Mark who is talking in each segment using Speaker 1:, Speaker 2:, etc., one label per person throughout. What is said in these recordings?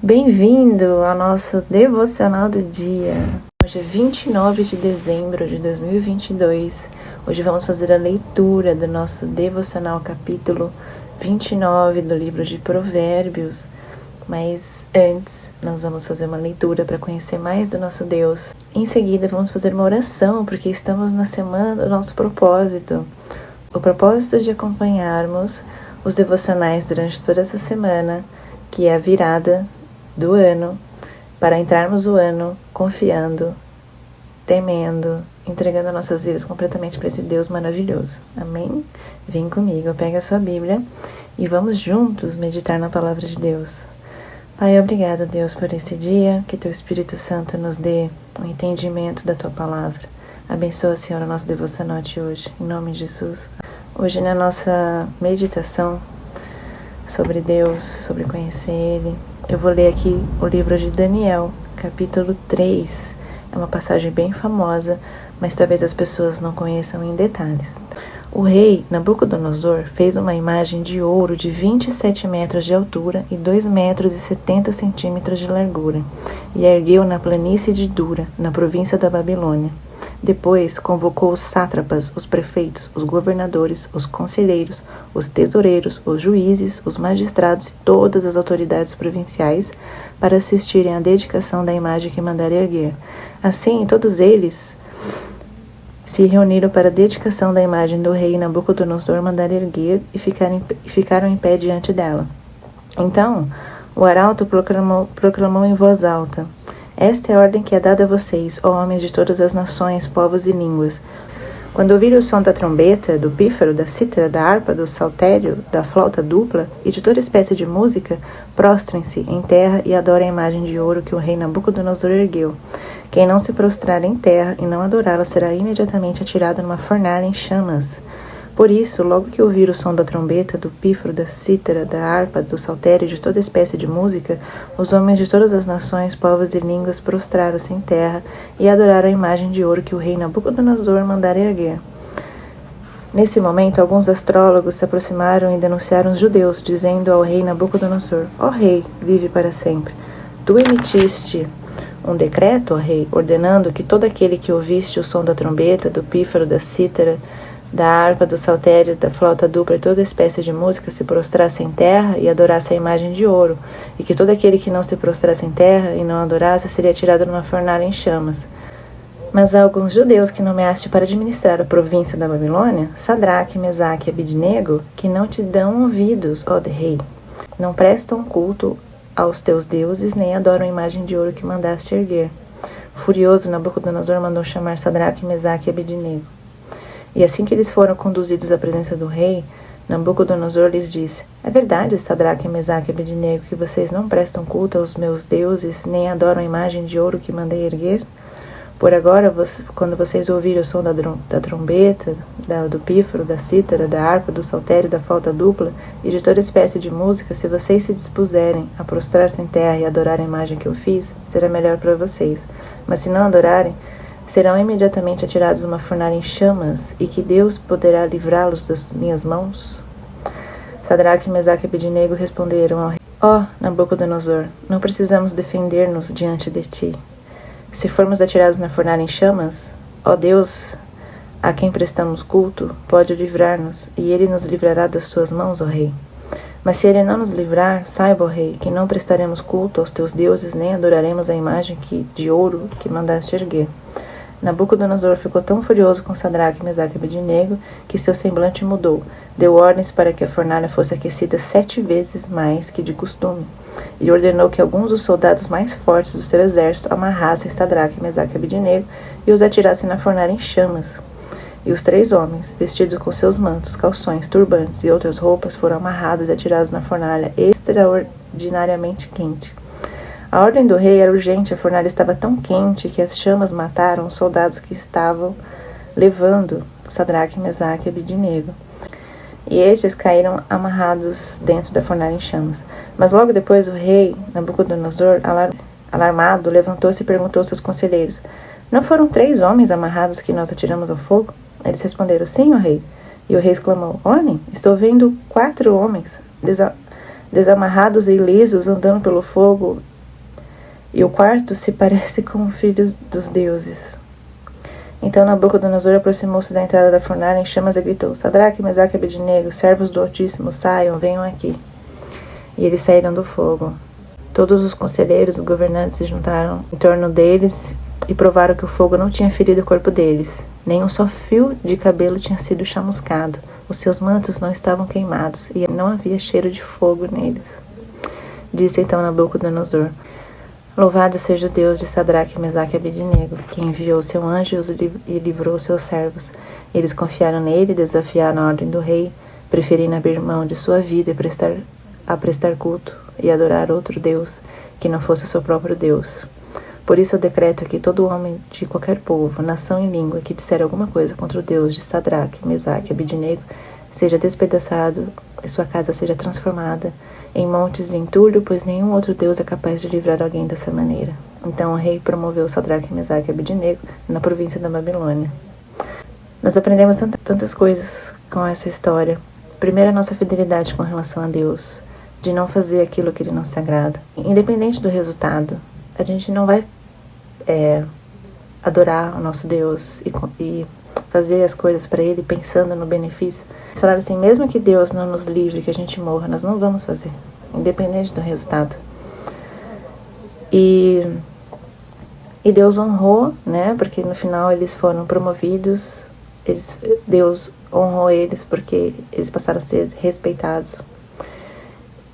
Speaker 1: Bem-vindo ao nosso devocional do dia. Hoje é 29 de dezembro de 2022. Hoje vamos fazer a leitura do nosso devocional capítulo 29 do livro de Provérbios. Mas antes, nós vamos fazer uma leitura para conhecer mais do nosso Deus. Em seguida, vamos fazer uma oração, porque estamos na semana do nosso propósito. O propósito de acompanharmos os devocionais durante toda essa semana, que é a virada do ano, para entrarmos o ano confiando, temendo, entregando nossas vidas completamente para esse Deus maravilhoso. Amém? Vem comigo, pega a sua Bíblia e vamos juntos meditar na palavra de Deus. Pai, obrigado, Deus, por esse dia, que Teu Espírito Santo nos dê o entendimento da Tua palavra. Abençoa, Senhor, o nosso devocional de hoje, em nome de Jesus. Hoje, na nossa meditação sobre Deus, sobre conhecer Ele, eu vou ler aqui o livro de Daniel, capítulo 3. É uma passagem bem famosa, mas talvez as pessoas não conheçam em detalhes. O rei Nabucodonosor fez uma imagem de ouro de 27 metros de altura e 2 metros e 70 centímetros de largura, e a ergueu na planície de Dura, na província da Babilônia. Depois convocou os sátrapas, os prefeitos, os governadores, os conselheiros, os tesoureiros, os juízes, os magistrados e todas as autoridades provinciais para assistirem à dedicação da imagem que mandara erguer. Assim, todos eles se reuniram para a dedicação da imagem do rei Nabucodonosor mandara erguer e ficaram em pé diante dela. Então, o arauto proclamou em voz alta: Esta é a ordem que é dada a vocês, ó homens de todas as nações, povos e línguas. Quando ouvirem o som da trombeta, do pífaro, da cítara, da harpa, do saltério, da flauta dupla e de toda espécie de música, prostrem-se em terra e adorem a imagem de ouro que o rei Nabucodonosor ergueu. Quem não se prostrar em terra e não adorá-la será imediatamente atirado numa fornalha em chamas. Por isso, logo que ouvir o som da trombeta, do pífaro, da cítara, da harpa, do saltério e de toda espécie de música, os homens de todas as nações, povos e línguas prostraram-se em terra e adoraram a imagem de ouro que o rei Nabucodonosor mandara erguer. Nesse momento, alguns astrólogos se aproximaram e denunciaram os judeus, dizendo ao rei Nabucodonosor: Ó rei, vive para sempre. Tu emitiste um decreto, ó rei, ordenando que todo aquele que ouviste o som da trombeta, do pífaro, da cítara, da harpa, do saltério, da flauta dupla e toda espécie de música se prostrasse em terra e adorasse a imagem de ouro, e que todo aquele que não se prostrasse em terra e não adorasse seria tirado numa fornalha em chamas. Mas há alguns judeus que nomeaste para administrar a província da Babilônia, Sadraque, Mesaque e Abidnego, que não te dão ouvidos, ó rei. Não prestam culto aos teus deuses, nem adoram a imagem de ouro que mandaste erguer. Furioso, Nabucodonosor mandou chamar Sadraque, Mesaque e Abidnego. E assim que eles foram conduzidos à presença do rei, Nabucodonosor lhes disse: É verdade, Sadraque, Mesaque e Abidnego, que vocês não prestam culto aos meus deuses, nem adoram a imagem de ouro que mandei erguer? Por agora, quando vocês ouvirem o som da trombeta, do pífaro, da cítara, da harpa, do saltério, da flauta dupla e de toda espécie de música, se vocês se dispuserem a prostrar-se em terra e adorar a imagem que eu fiz, será melhor para vocês. Mas se não adorarem, serão imediatamente atirados numa fornalha em chamas, e que Deus poderá livrá-los das minhas mãos? Sadraque, Mesaque e Abidnego responderam ao rei: Ó Nabucodonosor, não precisamos defender-nos diante de ti. Se formos atirados na fornalha em chamas, ó Deus, a quem prestamos culto, pode livrar-nos, e ele nos livrará das tuas mãos, ó rei. Mas se ele não nos livrar, saiba, ó rei, que não prestaremos culto aos teus deuses, nem adoraremos a imagem de ouro que mandaste erguer. Nabucodonosor ficou tão furioso com Sadraque, Mesaque e Abidnego que seu semblante mudou. Deu ordens para que a fornalha fosse aquecida 7 vezes mais que de costume, e ordenou que alguns dos soldados mais fortes do seu exército amarrassem Sadraque, Mesaque e Abidnego e os atirassem na fornalha em chamas. E os 3 homens, vestidos com seus mantos, calções, turbantes e outras roupas, foram amarrados e atirados na fornalha extraordinariamente quente. A ordem do rei era urgente, a fornalha estava tão quente que as chamas mataram os soldados que estavam levando Sadraque, Mesaque e Abidnego. E estes caíram amarrados dentro da fornalha em chamas. Mas logo depois o rei Nabucodonosor, alarmado, levantou-se e perguntou aos seus conselheiros: Não foram 3 homens amarrados que nós atiramos ao fogo? Eles responderam: Sim, ó rei. E o rei exclamou: Homem, estou vendo 4 homens. desamarrados e lisos, andando pelo fogo, e o quarto se parece com o filho dos deuses. Então Nabucodonosor aproximou-se da entrada da fornalha em chamas e gritou: Sadraque, Mesaque e Abednego, servos do Altíssimo, saiam, venham aqui. E eles saíram do fogo. Todos os conselheiros, os governantes se juntaram em torno deles e provaram que o fogo não tinha ferido o corpo deles. Nem um só fio de cabelo tinha sido chamuscado. Os seus mantos não estavam queimados e não havia cheiro de fogo neles. Disse então Nabucodonosor: Louvado seja o Deus de Sadraque, Mesaque e Abednego, que enviou seu anjo e livrou seus servos. Eles confiaram nele, desafiaram a ordem do rei, preferindo abrir mão de sua vida e prestar culto e adorar outro Deus, que não fosse o seu próprio Deus. Por isso eu decreto que todo homem de qualquer povo, nação e língua que disser alguma coisa contra o Deus de Sadraque, Mesaque e Abednego seja despedaçado e sua casa seja transformada em montes de entulho, pois nenhum outro Deus é capaz de livrar alguém dessa maneira. Então o rei promoveu Sadraque, Mesaque e Abednego na província da Babilônia. Nós aprendemos tantas coisas com essa história. Primeiro, a nossa fidelidade com relação a Deus, de não fazer aquilo que Ele não se agrada. Independente do resultado, a gente não vai adorar o nosso Deus e fazer as coisas para Ele pensando no benefício. Eles falaram assim, mesmo que Deus não nos livre, que a gente morra, nós não vamos fazer, independente do resultado. E Deus honrou, né? Porque no final eles foram promovidos, Deus honrou eles porque eles passaram a ser respeitados.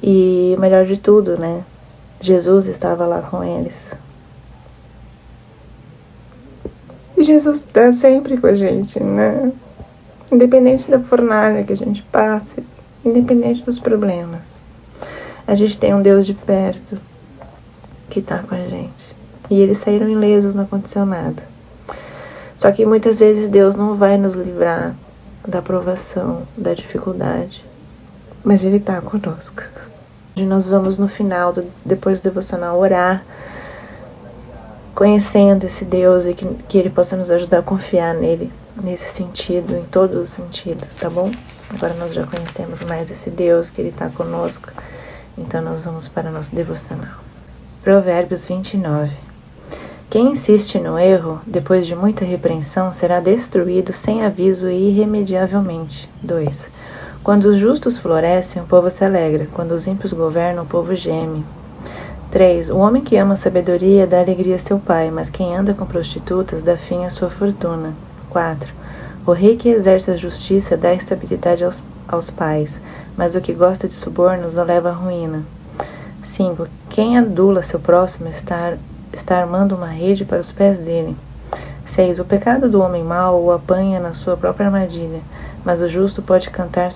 Speaker 1: E o melhor de tudo, né? Jesus estava lá com eles. E Jesus está sempre com a gente, né? Independente da fornalha que a gente passe, independente dos problemas. A gente tem um Deus de perto que está com a gente. E eles saíram ilesos, não aconteceu nada. Só que muitas vezes Deus não vai nos livrar da provação, da dificuldade. Mas Ele está conosco. Hoje nós vamos no final, depois do devocional, orar, conhecendo esse Deus e que Ele possa nos ajudar a confiar nele, nesse sentido, em todos os sentidos, tá bom? Agora nós já conhecemos mais esse Deus, que Ele está conosco, então nós vamos para o nosso devocional. Provérbios 29. Quem insiste no erro, depois de muita repreensão, será destruído sem aviso e irremediavelmente. 2. Quando os justos florescem, o povo se alegra. Quando os ímpios governam, o povo geme. 3. O homem que ama a sabedoria dá alegria a seu pai, mas quem anda com prostitutas dá fim à sua fortuna. 4. O rei que exerce a justiça dá estabilidade aos pais, mas o que gosta de subornos o leva à ruína. 5. Quem adula seu próximo está armando uma rede para os pés dele. 6. O pecado do homem mau o apanha na sua própria armadilha, mas o justo pode cantar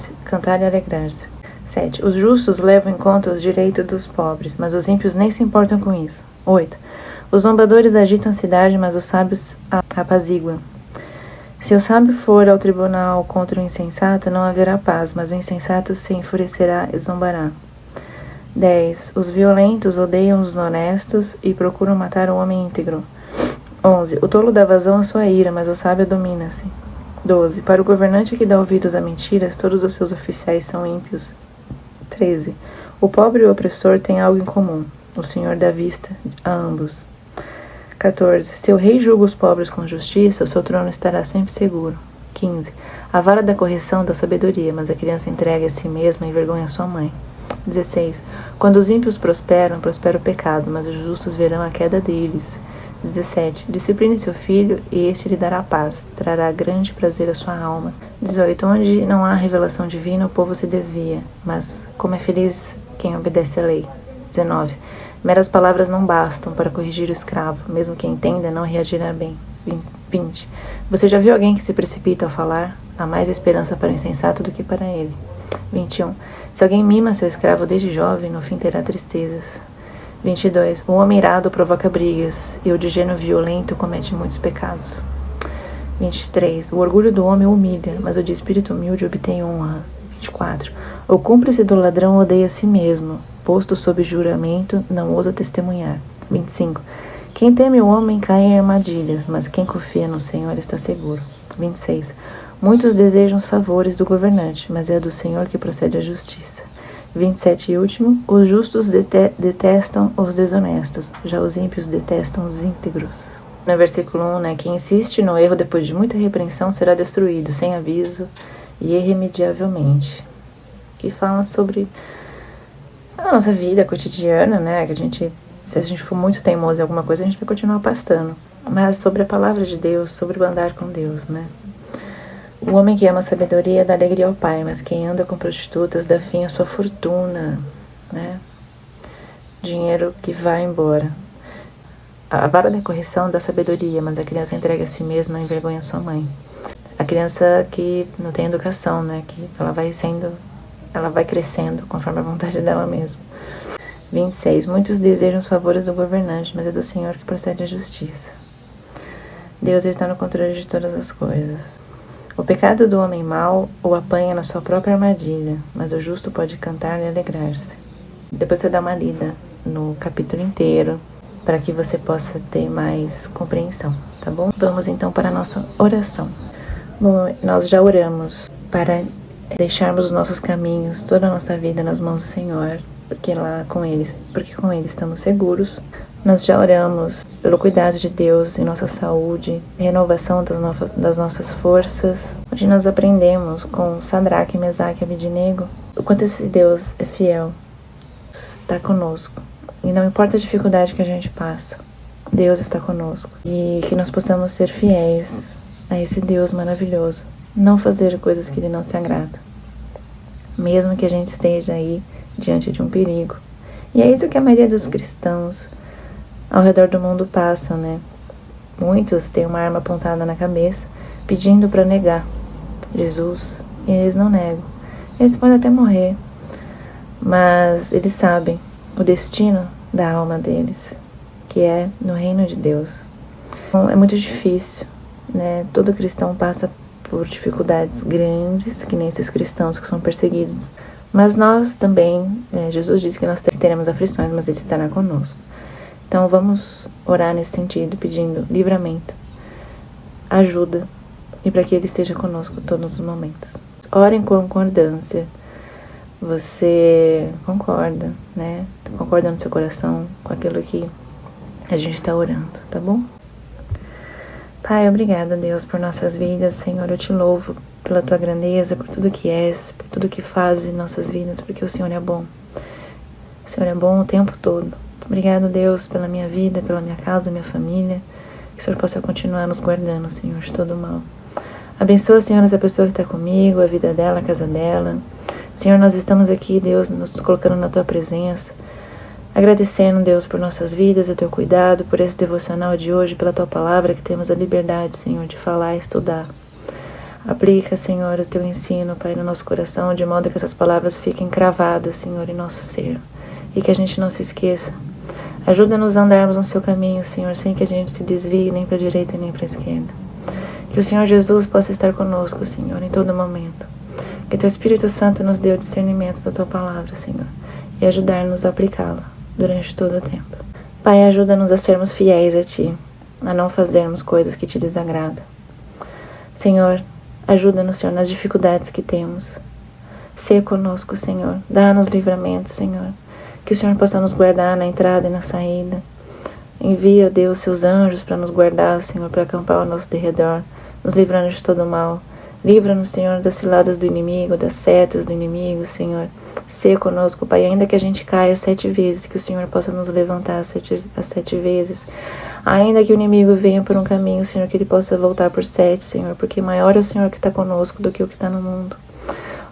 Speaker 1: e alegrar-se. 7. Os justos levam em conta os direitos dos pobres, mas os ímpios nem se importam com isso. 8. Os zombadores agitam a cidade, mas os sábios a apaziguam. Se o sábio for ao tribunal contra o insensato, não haverá paz, mas o insensato se enfurecerá e zombará. 10. Os violentos odeiam os honestos e procuram matar o homem íntegro. 11. O tolo dá vazão à sua ira, mas o sábio domina-se. 12. Para o governante que dá ouvidos a mentiras, todos os seus oficiais são ímpios. 13. O pobre e o opressor têm algo em comum. O Senhor dá vista a ambos. 14. Se o rei julga os pobres com justiça, o seu trono estará sempre seguro. 15. A vara da correção dá sabedoria, mas a criança entregue a si mesma e envergonha sua mãe. 16. Quando os ímpios prosperam, prospera o pecado, mas os justos verão a queda deles. 17. Discipline seu filho, e este lhe dará paz, trará grande prazer à sua alma. 18. Onde não há revelação divina, o povo se desvia, mas como é feliz quem obedece à lei. 19. Meras palavras não bastam para corrigir o escravo, mesmo quem entenda não reagirá bem. 20. Você já viu alguém que se precipita ao falar? Há mais esperança para o insensato do que para ele. 21. Se alguém mima seu escravo desde jovem, no fim terá tristezas. 22. O homem irado provoca brigas, e o de gênio violento comete muitos pecados. 23. O orgulho do homem o humilha, mas o de espírito humilde obtém honra. 24. O cúmplice do ladrão odeia a si mesmo, posto sob juramento, não ousa testemunhar. 25. Quem teme o homem cai em armadilhas, mas quem confia no Senhor está seguro. 26. Muitos desejam os favores do governante, mas é do Senhor que procede a justiça. 27 e último. Os justos detestam os desonestos, já os ímpios detestam os íntegros. No versículo 1, né, quem insiste no erro depois de muita repreensão será destruído, sem aviso e irremediavelmente. Que fala sobre a nossa vida cotidiana, né, que se a gente for muito teimoso em alguma coisa, a gente vai continuar pastando. Mas sobre a palavra de Deus, sobre o andar com Deus, né. O homem que ama a sabedoria dá alegria ao pai, mas quem anda com prostitutas dá fim à sua fortuna, né. Dinheiro que vai embora. A vara da correção dá sabedoria, mas a criança entrega a si mesma e envergonha sua mãe. A criança que não tem educação, né, que ela vai crescendo conforme a vontade dela mesma. 26. Muitos desejam os favores do governante, mas é do Senhor que procede a justiça. Deus está no controle de todas as coisas. O pecado do homem mau o apanha na sua própria armadilha, mas o justo pode cantar e alegrar-se. Depois você dá uma lida no capítulo inteiro, para que você possa ter mais compreensão, tá bom? Vamos então para a nossa oração. Bom, nós já oramos para deixarmos os nossos caminhos, toda a nossa vida nas mãos do Senhor, porque com Ele estamos seguros. Nós já oramos pelo cuidado de Deus em nossa saúde, renovação das nossas forças. Hoje nós aprendemos com Sadraque, Mesaque e Abednego o quanto esse Deus é fiel, está conosco. E não importa a dificuldade que a gente passa, Deus está conosco. E que nós possamos ser fiéis a esse Deus maravilhoso. Não fazer coisas que Ele não se agrada. Mesmo que a gente esteja aí diante de um perigo. E é isso que a maioria dos cristãos ao redor do mundo passam, né? Muitos têm uma arma apontada na cabeça, pedindo para negar Jesus. E eles não negam. Eles podem até morrer. Mas eles sabem o destino da alma deles, que é no reino de Deus. Então, é muito difícil, né? Todo cristão passa por dificuldades grandes, que nem esses cristãos que são perseguidos. Mas nós também, Jesus disse que nós teremos aflições, mas Ele estará conosco. Então vamos orar nesse sentido, pedindo livramento, ajuda, e para que Ele esteja conosco todos os momentos. Ore em concordância. Você concorda, né? Concorda no seu coração com aquilo que a gente está orando, tá bom? Pai, obrigado, Deus, por nossas vidas. Senhor, eu te louvo pela tua grandeza, por tudo que és, por tudo que fazes em nossas vidas, porque o Senhor é bom. O Senhor é bom o tempo todo. Obrigado, Deus, pela minha vida, pela minha casa, minha família. Que o Senhor possa continuar nos guardando, Senhor, de todo mal. Abençoa, Senhor, essa pessoa que está comigo, a vida dela, a casa dela. Senhor, nós estamos aqui, Deus, nos colocando na Tua presença, agradecendo, Deus, por nossas vidas, o Teu cuidado, por esse devocional de hoje, pela Tua palavra, que temos a liberdade, Senhor, de falar e estudar. Aplica, Senhor, o Teu ensino, Pai, no nosso coração, de modo que essas palavras fiquem cravadas, Senhor, em nosso ser, e que a gente não se esqueça. Ajuda-nos a andarmos no Seu caminho, Senhor, sem que a gente se desvie nem para a direita nem para a esquerda. Que o Senhor Jesus possa estar conosco, Senhor, em todo momento. Que Teu Espírito Santo nos dê o discernimento da Tua palavra, Senhor, e ajudar-nos a aplicá-la durante todo o tempo. Pai, ajuda-nos a sermos fiéis a Ti, a não fazermos coisas que Te desagradam. Senhor, ajuda-nos, Senhor, nas dificuldades que temos. Sê conosco, Senhor. Dá-nos livramento, Senhor. Que o Senhor possa nos guardar na entrada e na saída. Envia, Deus, Seus anjos para nos guardar, Senhor, para acampar ao nosso derredor, nos livrando de todo mal. Livra-nos, Senhor, das ciladas do inimigo, das setas do inimigo, Senhor. Sê conosco, Pai, ainda que a gente caia 7 vezes, que o Senhor possa nos levantar as 7 vezes. Ainda que o inimigo venha por um caminho, Senhor, que ele possa voltar por 7, Senhor, porque maior é o Senhor que está conosco do que o que está no mundo.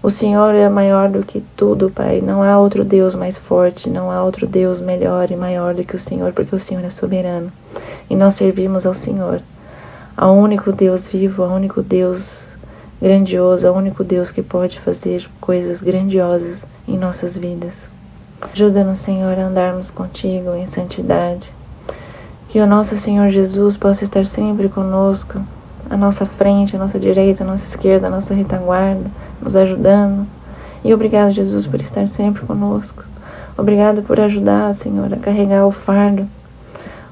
Speaker 1: O Senhor é maior do que tudo, Pai. Não há outro Deus mais forte, não há outro Deus melhor e maior do que o Senhor, porque o Senhor é soberano. E nós servimos ao Senhor, ao único Deus vivo, ao único Deus grandioso, ao único Deus que pode fazer coisas grandiosas em nossas vidas. Ajuda-nos, Senhor, a andarmos contigo em santidade. Que o nosso Senhor Jesus possa estar sempre conosco, à nossa frente, à nossa direita, à nossa esquerda, à nossa retaguarda, nos ajudando. E obrigado, Jesus, por estar sempre conosco. Obrigado por ajudar, Senhor, a carregar o fardo.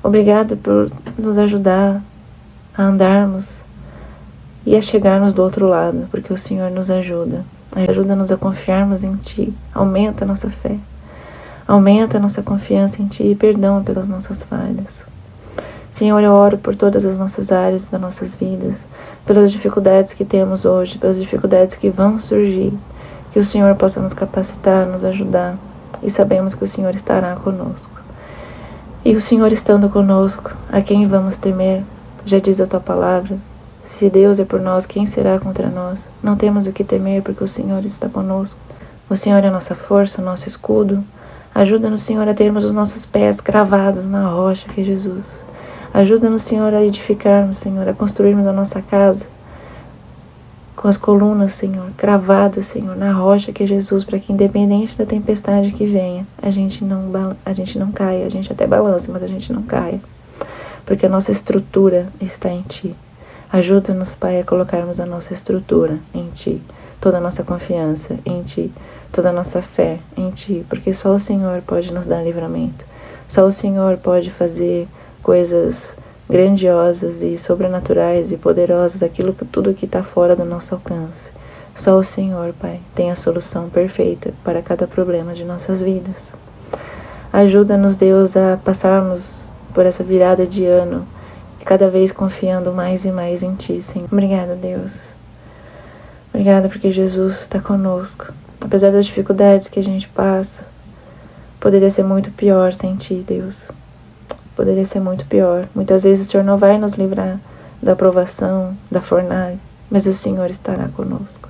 Speaker 1: Obrigado por nos ajudar a andarmos e a chegarmos do outro lado, porque o Senhor nos ajuda. Ajuda-nos a confiarmos em Ti. Aumenta a nossa fé. Aumenta a nossa confiança em Ti e perdão pelas nossas falhas. Senhor, eu oro por todas as nossas áreas das nossas vidas, pelas dificuldades que temos hoje, pelas dificuldades que vão surgir. Que o Senhor possa nos capacitar, nos ajudar. E sabemos que o Senhor estará conosco. E o Senhor estando conosco, a quem vamos temer? Já diz a Tua palavra. Se Deus é por nós, quem será contra nós? Não temos o que temer, porque o Senhor está conosco. O Senhor é a nossa força, o nosso escudo. Ajuda-nos, Senhor, a termos os nossos pés cravados na rocha que é Jesus. Ajuda-nos, Senhor, a edificarmos, Senhor, a construirmos a nossa casa com as colunas, Senhor, cravadas, Senhor, na rocha que é Jesus, para que independente da tempestade que venha, a gente não caia. A gente até balança, mas a gente não caia. Porque a nossa estrutura está em Ti. Ajuda-nos, Pai, a colocarmos a nossa estrutura em Ti, toda a nossa confiança em Ti, toda a nossa fé em Ti, porque só o Senhor pode nos dar livramento, só o Senhor pode fazer coisas grandiosas e sobrenaturais e poderosas, tudo que está fora do nosso alcance. Só o Senhor, Pai, tem a solução perfeita para cada problema de nossas vidas. Ajuda-nos, Deus, a passarmos por essa virada de ano, cada vez confiando mais e mais em Ti, Senhor. Obrigada, Deus. Obrigada porque Jesus está conosco. Apesar das dificuldades que a gente passa, poderia ser muito pior sem Ti, Deus. Poderia ser muito pior. Muitas vezes o Senhor não vai nos livrar da provação, da fornalha, mas o Senhor estará conosco.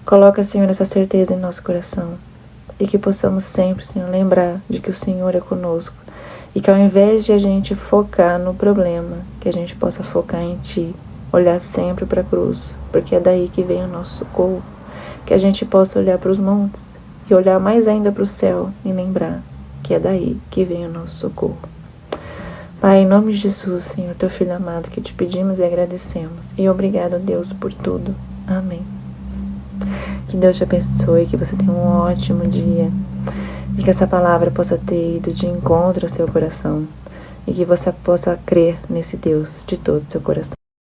Speaker 1: Coloca, Senhor, essa certeza em nosso coração e que possamos sempre, Senhor, lembrar de que o Senhor é conosco. E que ao invés de a gente focar no problema, que a gente possa focar em Ti, olhar sempre para a cruz, porque é daí que vem o nosso socorro. Que a gente possa olhar para os montes e olhar mais ainda para o céu e lembrar que é daí que vem o nosso socorro. Pai, em nome de Jesus, Senhor, Teu Filho amado, que Te pedimos e agradecemos. E obrigado, Deus, por tudo. Amém. Que Deus te abençoe, que você tenha um ótimo dia. E que essa palavra possa ter ido de encontro ao seu coração. E que você possa crer nesse Deus de todo o seu coração.